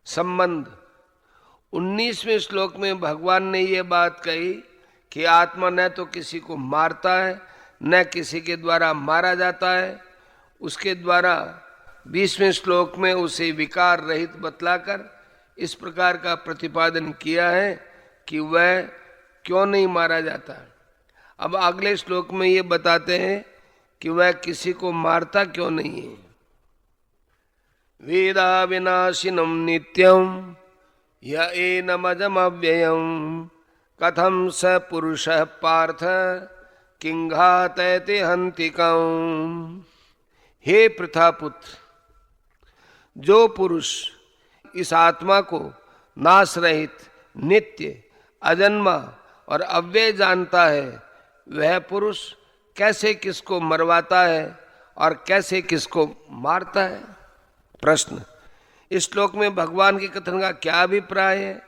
संबंध। 19वें श्लोक में भगवान ने ये बात कही कि आत्मा न तो किसी को मारता है न किसी के द्वारा मारा जाता है। उसके द्वारा 20वें श्लोक में उसे विकार रहित बतलाकर इस प्रकार का प्रतिपादन किया है कि वह क्यों नहीं मारा जाता। अब अगले श्लोक में ये बताते हैं कि वह किसी को मारता क्यों नहीं है। वेदा विनाशिनम नित्यम य एनमजम अव्ययम कथम स पुरुष पार्थ किंघातैते हंतिकम्। हे पृथापुत्र, जो पुरुष इस आत्मा को नाश रहित, नित्य, अजन्मा और अव्यय जानता है, वह पुरुष कैसे किसको मरवाता है और कैसे किसको मारता है। प्रश्न। इस श्लोक में भगवान के कथन का क्या अभिप्राय है।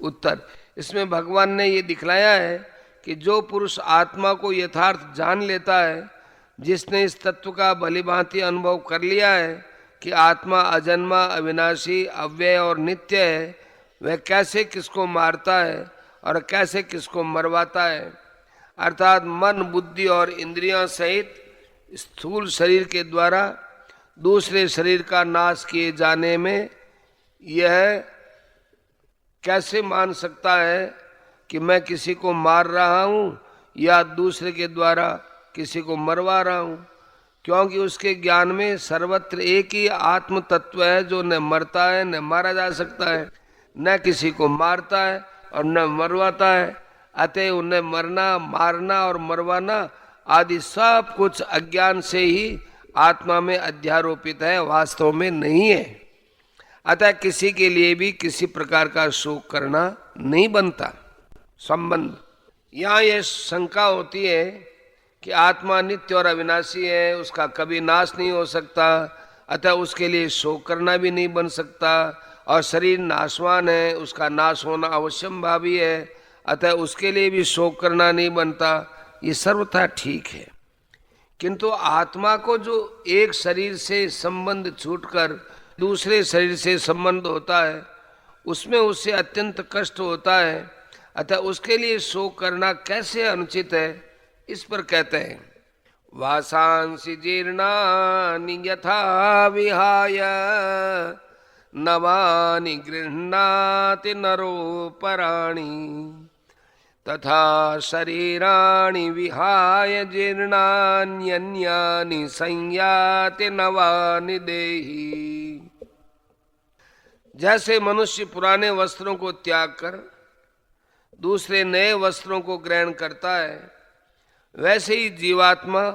उत्तर। इसमें भगवान ने ये दिखलाया है कि जो पुरुष आत्मा को यथार्थ जान लेता है, जिसने इस तत्व का भलीभांति अनुभव कर लिया है कि आत्मा अजन्मा, अविनाशी, अव्यय और नित्य है, वह कैसे किसको मारता है और कैसे किसको मरवाता है। अर्थात मन, बुद्धि और इंद्रियां सहित स्थूल शरीर के द्वारा दूसरे शरीर का नाश किए जाने में यह कैसे मान सकता है कि मैं किसी को मार रहा हूँ या दूसरे के द्वारा किसी को मरवा रहा हूँ, क्योंकि उसके ज्ञान में सर्वत्र एक ही आत्म तत्व है जो न मरता है न मारा जा सकता है, न किसी को मारता है और न मरवाता है। अतः उन्हें मरना, मारना और मरवाना आदि सब कुछ अज्ञान से ही आत्मा में अध्यारोपित है, वास्तव में नहीं है। अतः किसी के लिए भी किसी प्रकार का शोक करना नहीं बनता। संबंध। यहाँ यह शंका होती है कि आत्मा नित्य और अविनाशी है, उसका कभी नाश नहीं हो सकता, अतः उसके लिए शोक करना भी नहीं बन सकता, और शरीर नाशवान है, उसका नाश होना अवश्यंभावी है, अतः उसके लिए भी शोक करना नहीं बनता। ये सर्वथा ठीक है, किंतु आत्मा को जो एक शरीर से संबंध छूटकर दूसरे शरीर से संबंध होता है, उसमें उससे अत्यंत कष्ट होता है, अतः उसके लिए शोक करना कैसे अनुचित है। इस पर कहते हैं, वासांसि जीर्णानि यथा विहाय नवानि गृह्णाति नरोपराणि तथा शरीराणि विहाय जीर्णान्यन्यानि संयाति नवानि देहि। जैसे मनुष्य पुराने वस्त्रों को त्याग कर दूसरे नए वस्त्रों को ग्रहण करता है, वैसे ही जीवात्मा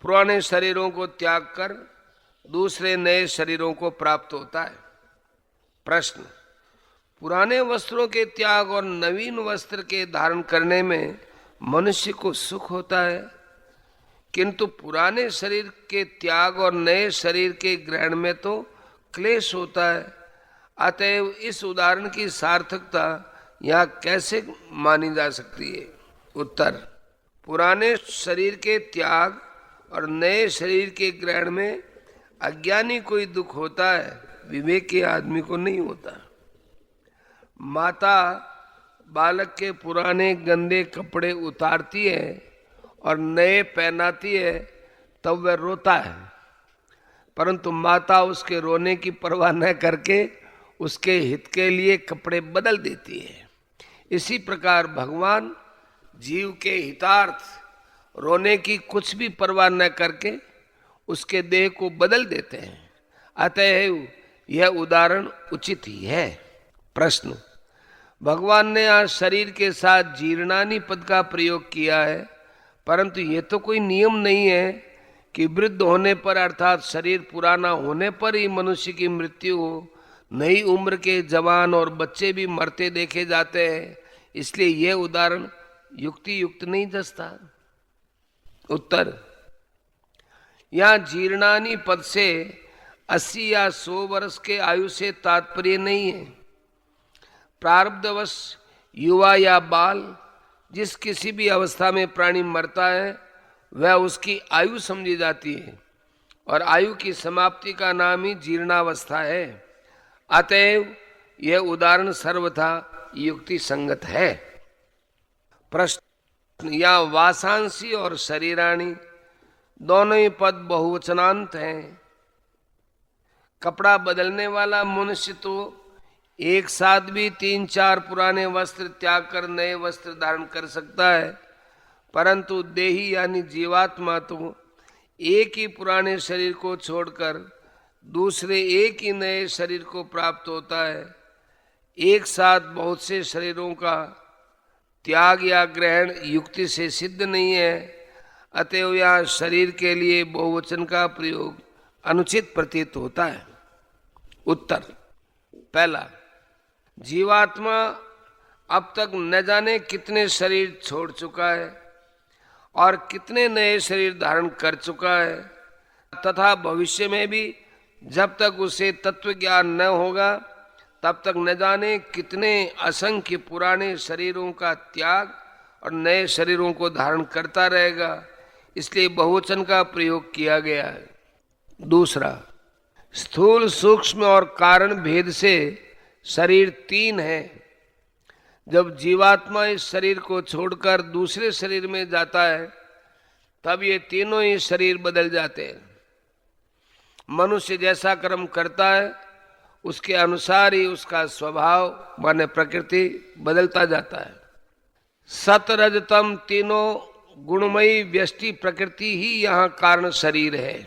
पुराने शरीरों को त्याग कर दूसरे नए शरीरों को प्राप्त होता है। प्रश्न। पुराने वस्त्रों के त्याग और नवीन वस्त्र के धारण करने में मनुष्य को सुख होता है, किंतु पुराने शरीर के त्याग और नए शरीर के ग्रहण में तो क्लेश होता है। अतएव इस उदाहरण की सार्थकता यहाँ कैसे मानी जा सकती है। उत्तर। पुराने शरीर के त्याग और नए शरीर के ग्रहण में अज्ञानी को ही दुख होता है, विवेकी आदमी को नहीं होता। माता बालक के पुराने गंदे कपड़े उतारती है और नए पहनाती है, तब वह रोता है, परंतु माता उसके रोने की परवाह न करके उसके हित के लिए कपड़े बदल देती है। इसी प्रकार भगवान जीव के हितार्थ रोने की कुछ भी परवाह न करके उसके देह को बदल देते हैं। अतएव यह उदाहरण उचित ही है। प्रश्न। भगवान ने आज शरीर के साथ जीर्णानि पद का प्रयोग किया है, परंतु ये तो कोई नियम नहीं है कि वृद्ध होने पर अर्थात शरीर पुराना होने पर ही मनुष्य की मृत्यु हो। नई उम्र के जवान और बच्चे भी मरते देखे जाते हैं, इसलिए यह उदाहरण युक्ति युक्त नहीं जचता। उत्तर। यहाँ जीर्णानि पद से 80 या 100 वर्ष के आयु से तात्पर्य नहीं है। प्रारब्धवश युवा या बाल जिस किसी भी अवस्था में प्राणी मरता है, वह उसकी आयु समझी जाती है, और आयु की समाप्ति का नाम ही जीर्णावस्था है। अतएव यह उदाहरण सर्वथा युक्ति संगत है। प्रश्न, या वासांसी और शरीराणी दोनों ही पद बहुवचनांत हैं। कपड़ा बदलने वाला मनुष्य तो एक साथ भी 3-4 पुराने वस्त्र त्याग कर नए वस्त्र धारण कर सकता है, परंतु देही यानी जीवात्मा तो एक ही पुराने शरीर को छोड़कर दूसरे एक ही नए शरीर को प्राप्त होता है। एक साथ बहुत से शरीरों का त्याग या ग्रहण युक्ति से सिद्ध नहीं है। अतएव यहाँ शरीर के लिए बहुवचन का प्रयोग अनुचित प्रतीत होता है। उत्तर, पहला, जीवात्मा अब तक न जाने कितने शरीर छोड़ चुका है और कितने नए शरीर धारण कर चुका है, तथा भविष्य में भी जब तक उसे तत्व ज्ञान न होगा तब तक न जाने कितने असंख्य पुराने शरीरों का त्याग और नए शरीरों को धारण करता रहेगा। इसलिए बहुवचन का प्रयोग किया गया है। दूसरा, स्थूल, सूक्ष्म और कारण भेद से शरीर 3 है। जब जीवात्मा इस शरीर को छोड़कर दूसरे शरीर में जाता है तब ये तीनों ही शरीर बदल जाते हैं। मनुष्य जैसा कर्म करता है उसके अनुसार ही उसका स्वभाव माने प्रकृति बदलता जाता है। सत, रज, तम तीनों गुणमयी व्यष्टि प्रकृति ही यहाँ कारण शरीर है।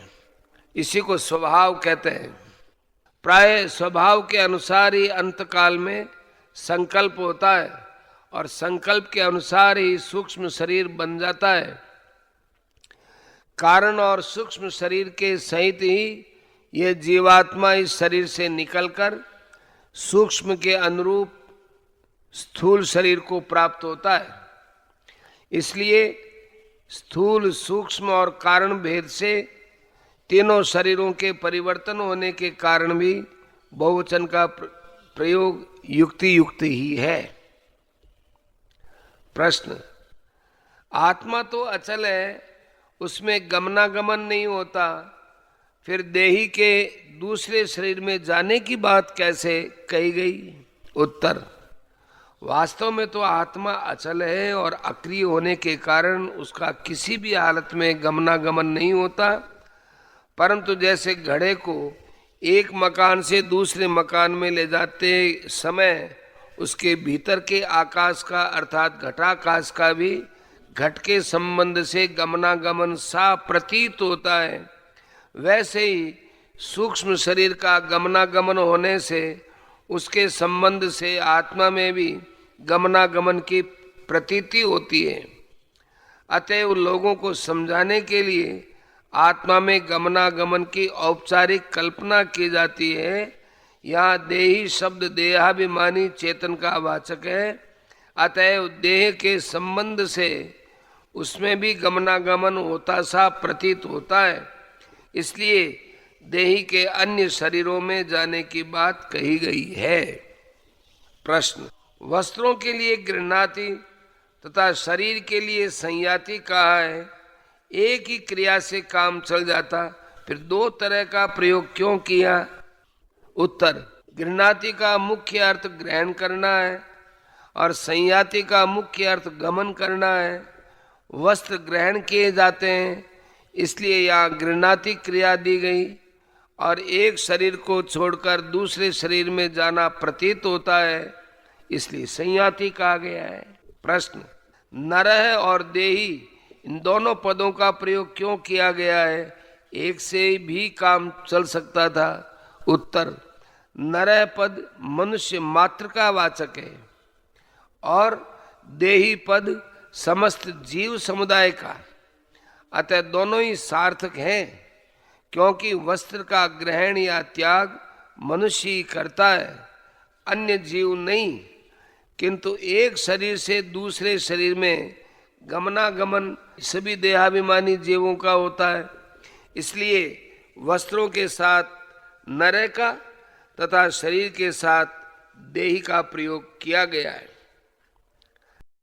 इसी को स्वभाव कहते हैं। प्राय स्वभाव के अनुसार ही अंतकाल में संकल्प होता है और संकल्प के अनुसार ही सूक्ष्म शरीर बन जाता है। कारण और सूक्ष्म शरीर के सहित ही यह जीवात्मा इस शरीर से निकलकर सूक्ष्म के अनुरूप स्थूल शरीर को प्राप्त होता है। इसलिए स्थूल, सूक्ष्म और कारण भेद से तीनों शरीरों के परिवर्तन होने के कारण भी बहुवचन का प्रयोग युक्ति युक्त ही है। प्रश्न, आत्मा तो अचल है, उसमें गमनागमन नहीं होता, फिर देही के दूसरे शरीर में जाने की बात कैसे कही गई? उत्तर, वास्तव में तो आत्मा अचल है और अक्रिय होने के कारण उसका किसी भी हालत में गमनागमन नहीं होता, परंतु जैसे घड़े को एक मकान से दूसरे मकान में ले जाते समय उसके भीतर के आकाश का अर्थात घटाकाश का भी घट के संबंध से गमनागमन सा प्रतीत होता है, वैसे ही सूक्ष्म शरीर का गमनागमन होने से उसके संबंध से आत्मा में भी गमनागमन की प्रतीति होती है। अतएव लोगों को समझाने के लिए आत्मा में गमनागमन की औपचारिक कल्पना की जाती है। यहाँ देही शब्द देहाभिमानी चेतन का वाचक है। अतएव देह के संबंध से उसमें भी गमनागमन होता सा प्रतीत होता है, इसलिए देही के अन्य शरीरों में जाने की बात कही गई है। प्रश्न, वस्त्रों के लिए गृह्णाति तथा शरीर के लिए संयाति कहा है। एक ही क्रिया से काम चल जाता, फिर 2 तरह का प्रयोग क्यों किया? उत्तर, गृह्णाति का मुख्य अर्थ ग्रहण करना है और संयाति का मुख्य अर्थ गमन करना है। वस्त्र ग्रहण किए जाते हैं, इसलिए यहाँ गृह्णाति क्रिया दी गई और एक शरीर को छोड़कर दूसरे शरीर में जाना प्रतीत होता है, इसलिए संयाति कहा गया है। प्रश्न, नरह और देही इन दोनों पदों का प्रयोग क्यों किया गया है? एक से भी काम चल सकता था। उत्तर, नरह पद मनुष्य मात्र का वाचक है और देही पद समस्त जीव समुदाय का, अतः दोनों ही सार्थक हैं, क्योंकि वस्त्र का ग्रहण या त्याग मनुष्य ही करता है, अन्य जीव नहीं। किंतु एक शरीर से दूसरे शरीर में गमनागमन सभी देहाभिमानी जीवों का होता है, इसलिए वस्त्रों के साथ नरह का तथा शरीर के साथ देही का प्रयोग किया गया है।